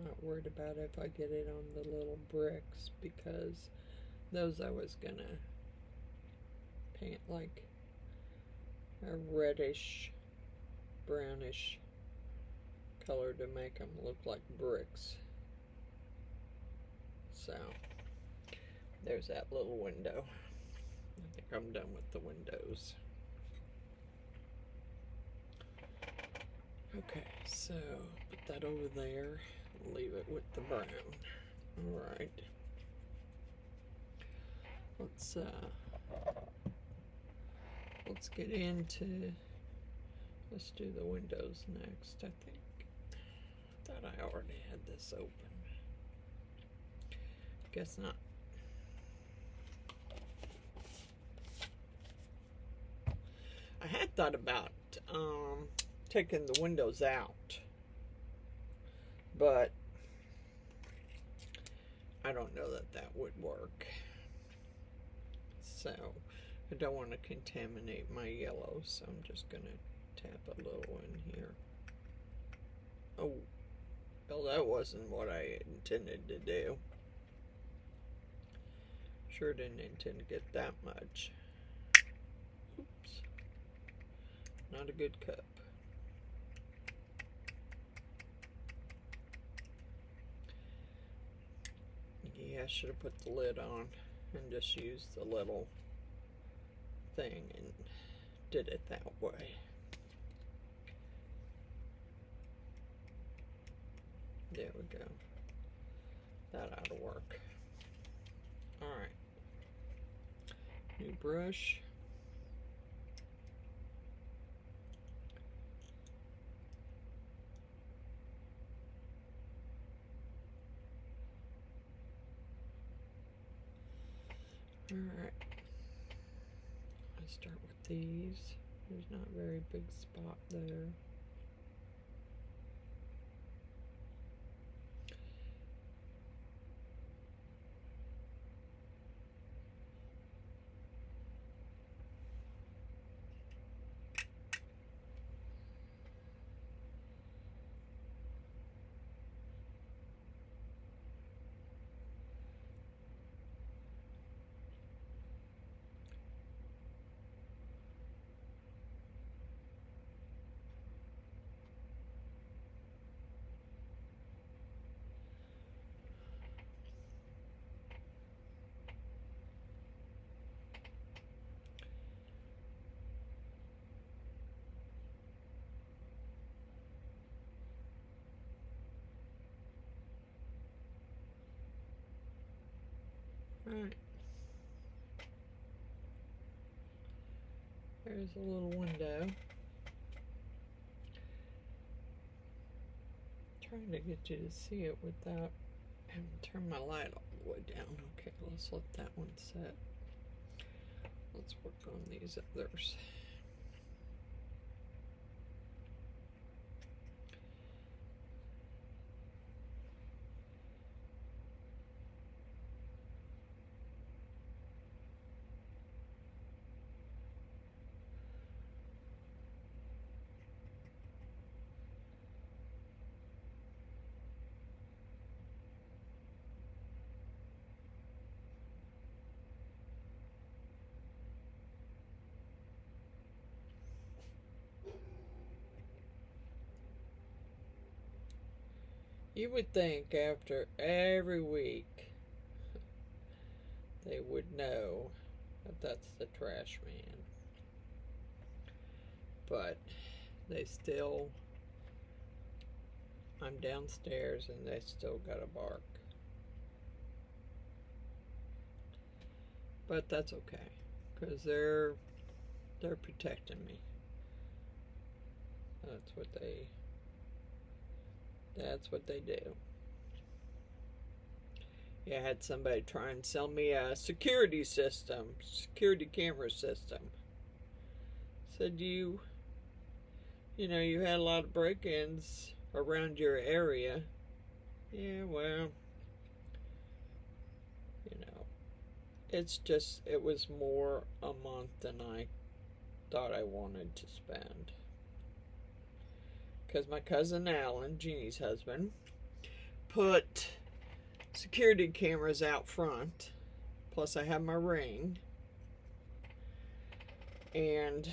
S1: not worried about if I get it on the little bricks, because those I was gonna paint like a reddish, brownish color to make them look like bricks. So there's that little window. I think I'm done with the windows. Okay, so put that over there, leave it with the brown. All right. Let's get into, let's do the windows next, I think. I thought I already had this open. Guess not. I had thought about taking the windows out, but I don't know that that would work. So I don't want to contaminate my yellow, so I'm just going to tap a little in here. Oh, well, that wasn't what I intended to do. Sure didn't intend to get that much. Oops. Not a good cup. Yeah, I should have put the lid on and just used the little thing and did it that way. There we go. That ought to work. Alright. New brush. Alright. Let's start with these. There's not a very big spot there. Alright. There's a little window. Trying to get you to see it without having to turn my light all the way down. Okay, let's let that one set. Let's work on these others. You would think after every week they would know that that's the trash man. But they still, I'm downstairs and they still gotta bark. But that's okay, because they're protecting me. That's what they do. Yeah, I had somebody try and sell me a security camera system. Said you know, you had a lot of break-ins around your area. Yeah, well, you know, it was more a month than I thought I wanted to spend. Because my cousin Alan, Jeannie's husband, put security cameras out front. Plus I have my ring. And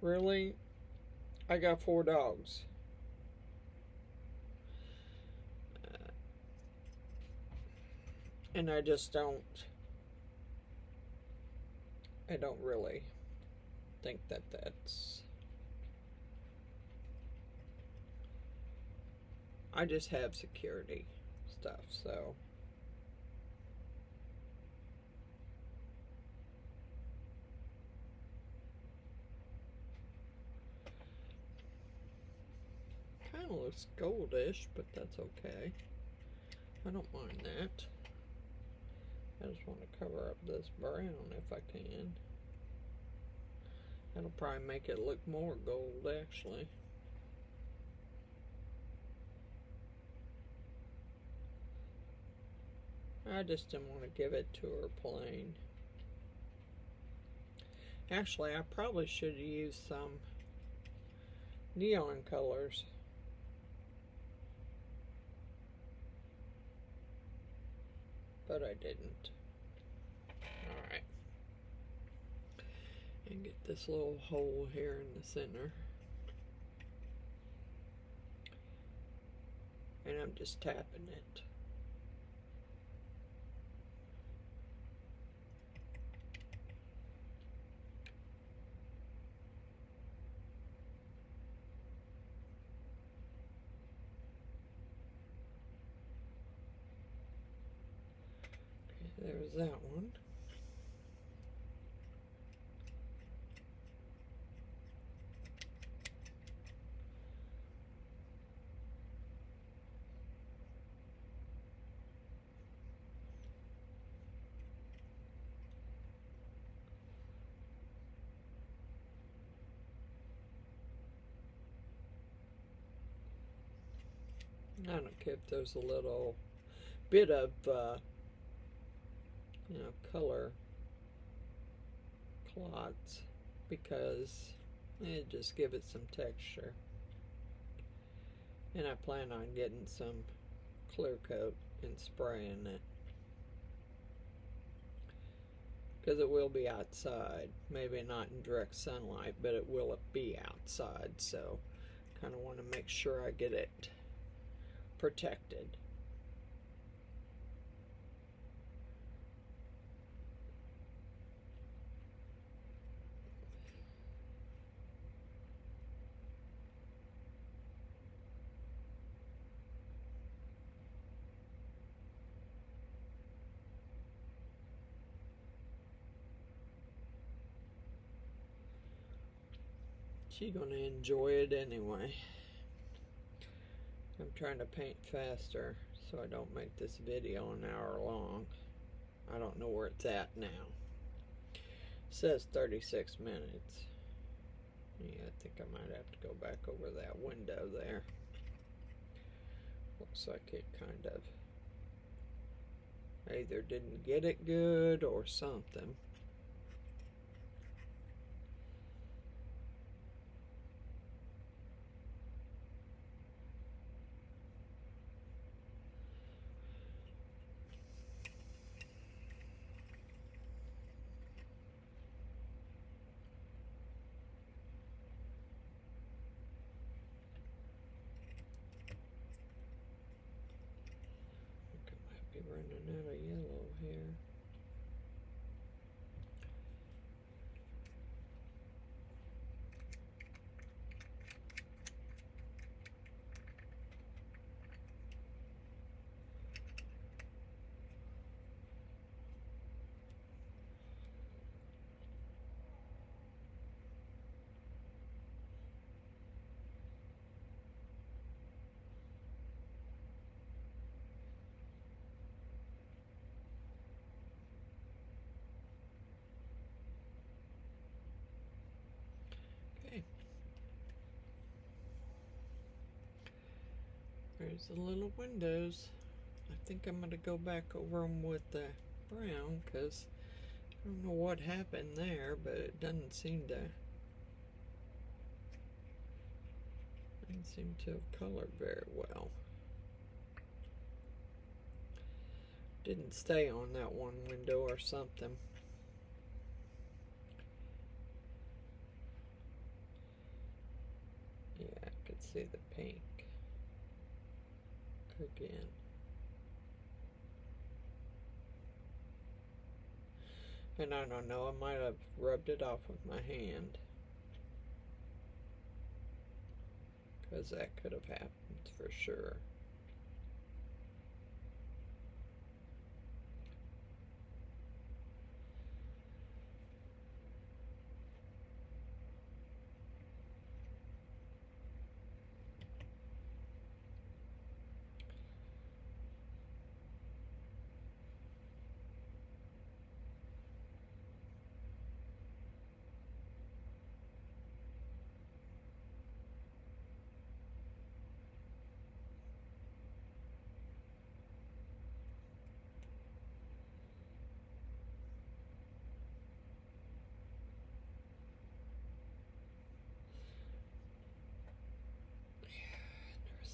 S1: really, I got 4 dogs. And I don't really think that that's, I just have security stuff, so. Kind of looks goldish, but that's okay. I don't mind that. I just want to cover up this brown if I can. That'll probably make it look more gold, actually. I just didn't want to give it to her plain. Actually, I probably should have used some neon colors. But I didn't. Alright. And get this little hole here in the center. And I'm just tapping it. Okay, there's that one. I don't care if there's a little bit of, color clots, because it just give it some texture. And I plan on getting some clear coat and spraying it, because it will be outside. Maybe not in direct sunlight, but it will be outside, so kind of want to make sure I get it protected. She's gonna enjoy it anyway. I'm trying to paint faster so I don't make this video an hour long. I don't know where it's at now. It says 36 minutes. Yeah, I think I might have to go back over that window there. Looks like it kind of either didn't get it good or something. Running out of yellow here. Okay. There's the little windows. I think I'm going to go back over them with the brown, because I don't know what happened there, but it doesn't seem to have colored very well. Didn't stay on that one window or something. Yeah, I could see the pink again. And I don't know, I might have rubbed it off with my hand, because that could have happened for sure.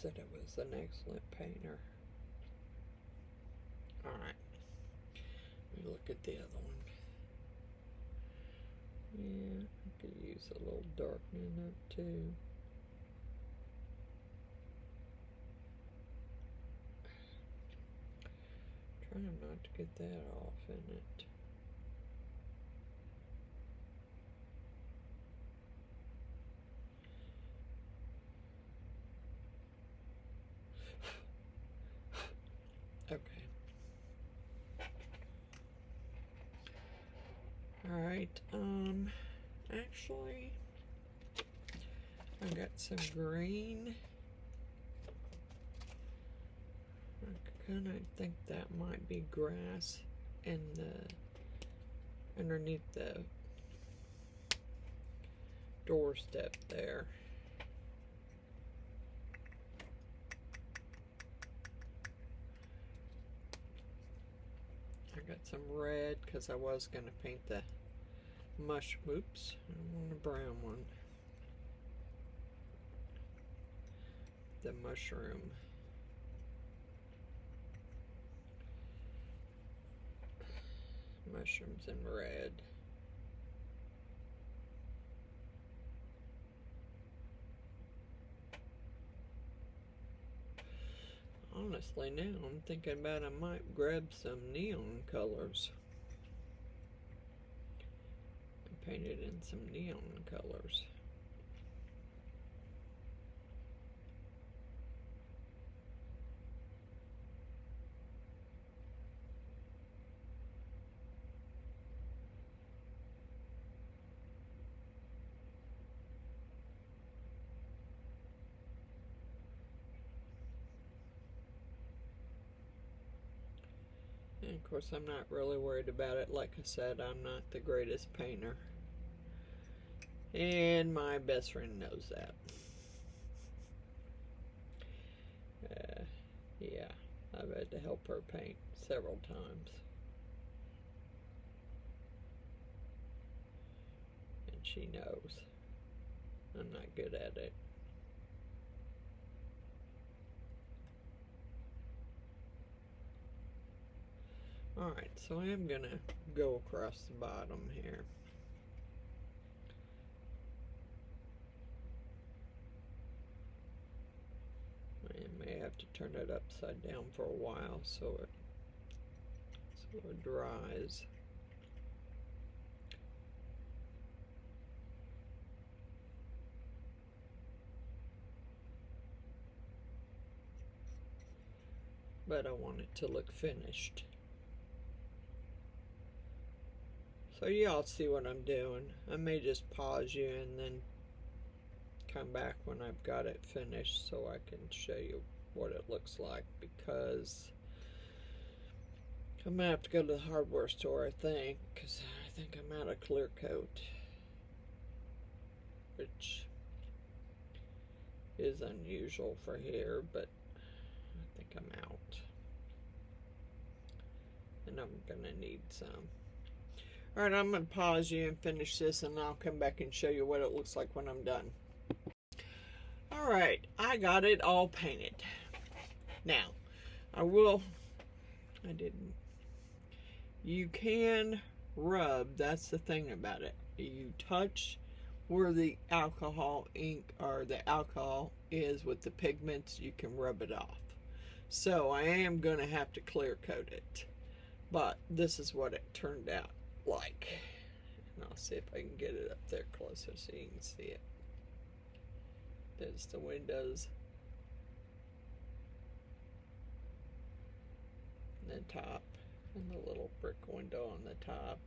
S1: Said it was an excellent painter. Alright, let me look at the other one. Yeah, I could use a little darkening up too. Trying not to get that off in it. Okay. Alright, actually, I got some green. I kind of think that might be grass in the, underneath the doorstep there. I got some red because I was going to paint the oops, I want a brown one. The mushroom. Mushrooms in red. Honestly, now I'm thinking about I might grab some neon colors and paint it in some neon colors. And of course, I'm not really worried about it. Like I said, I'm not the greatest painter. And my best friend knows that. Yeah, I've had to help her paint several times. And she knows I'm not good at it. Alright, so I am gonna go across the bottom here. I may have to turn it upside down for a while so it dries. But I want it to look finished. So y'all see what I'm doing. I may just pause you and then come back when I've got it finished so I can show you what it looks like, because I'm gonna have to go to the hardware store, I think, because I think I'm out of clear coat, which is unusual for here, but I think I'm out, and I'm gonna need some. Alright, I'm gonna pause you and finish this, and I'll come back and show you what it looks like when I'm done. Alright, I got it all painted. Now, I will I didn't. You can rub, that's the thing about it. You touch where the alcohol ink or the alcohol is with the pigments, you can rub it off. So I am going to have to clear coat it. But this is what it turned out like. And I'll see if I can get it up there closer so you can see it. There's the windows. And the top. And the little brick window on the top.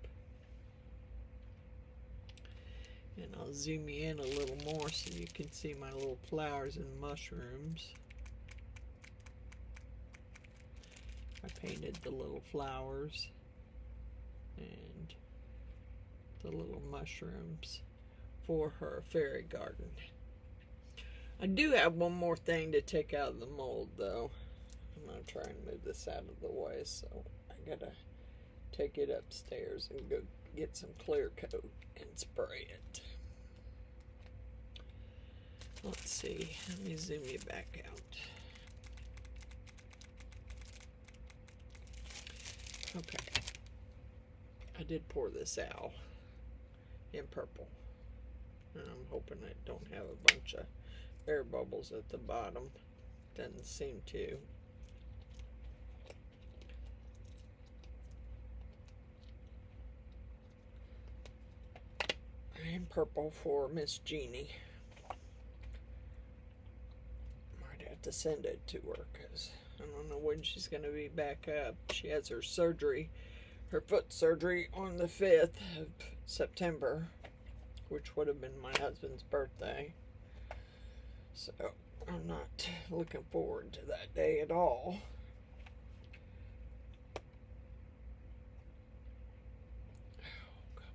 S1: And I'll zoom you in a little more so you can see my little flowers and mushrooms. I painted the little flowers and the little mushrooms for her fairy garden. I do have one more thing to take out of the mold though. I'm going to try and move this out of the way, so I gotta take it upstairs and go get some clear coat and spray it. Let's see, let me zoom you back out. Okay, I did pour this out in purple, and I'm hoping I don't have a bunch of air bubbles at the bottom. Doesn't seem to. And purple for Miss Jeannie. Might have to send it to her because I don't know when she's going to be back up. She has her surgery, her foot surgery on the 5th of September, which would have been my husband's birthday. So I'm not looking forward to that day at all. Oh, come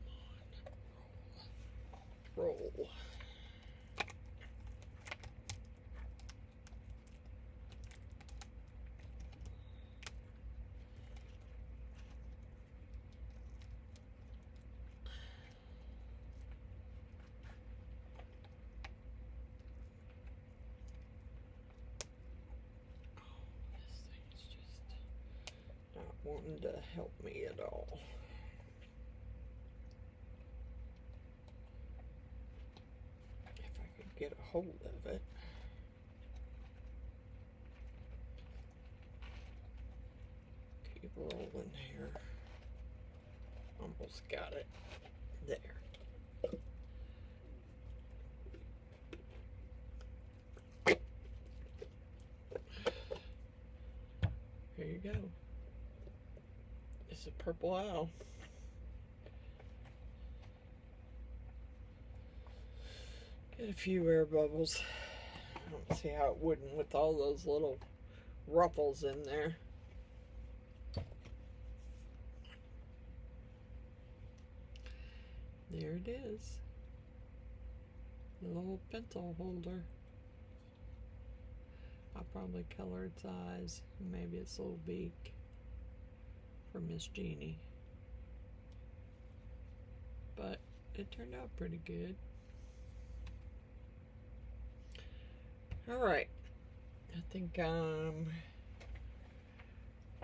S1: on. Roll. Wanting to help me at all. If I could get a hold of it. Keep rolling here. Almost got it. There. Here you go. It's a purple owl. Get a few air bubbles. I don't see how it wouldn't with all those little ruffles in there. There it is. The little pencil holder. I'll probably color its eyes, maybe its little beak for Miss Jeannie. But it turned out pretty good. Alright. I think I'm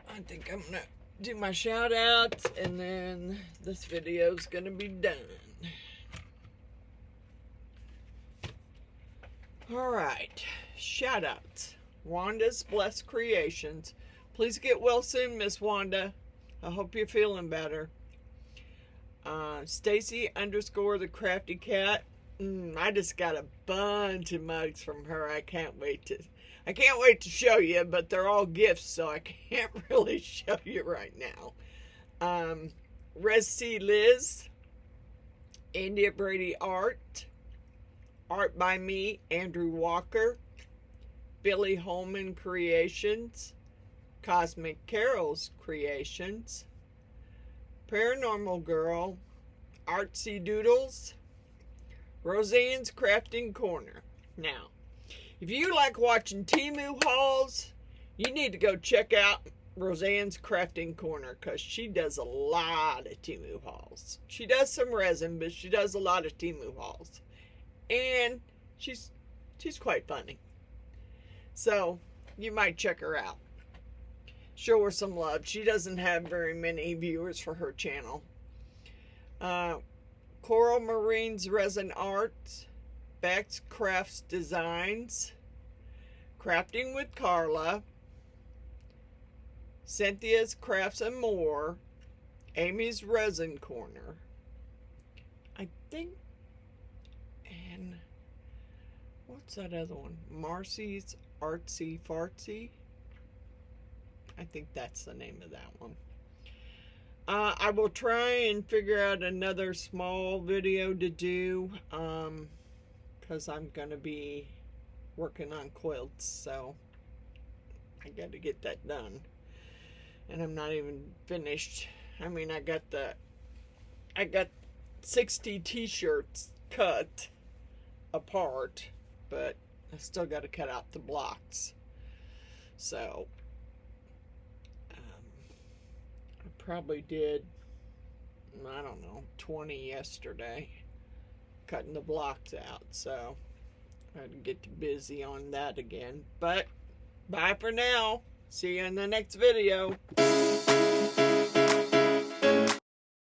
S1: gonna do my shout outs and then this video's gonna be done. Alright. Shout outs. Wanda's Blessed Creations. Please get well soon, Miss Wanda. I hope you're feeling better. Stacy _ the Crafty Cat. I just got a bunch of mugs from her. I can't wait to show you, but they're all gifts, so I can't really show you right now. Resin Liz, India Brady Art by me, Andrew Walker, Billy Holman Creations, Cosmic Carols Creations, Paranormal Girl, Artsy Doodles, Roseanne's Crafting Corner. Now, if you like watching Temu hauls, you need to go check out Roseanne's Crafting Corner because she does a lot of Temu hauls. She does some resin, but she does a lot of Temu hauls. And she's quite funny. So, you might check her out. show her some love. She doesn't have very many viewers for her channel. Coral Marines Resin Art, Bex Crafts Designs, Crafting with Carla, Cynthia's Crafts and More, Amy's Resin Corner, I think, and what's that other one? Marcy's Artsy Fartsy. I think that's the name of that one. I will try and figure out another small video to do, because I'm going to be working on quilts, so I got to get that done. And I'm not even finished. I mean, I got 60 t-shirts cut apart, but I still got to cut out the blocks. So probably did, I don't know, 20 yesterday, cutting the blocks out, so I had to get busy on that again. But bye for now. See you in the next video.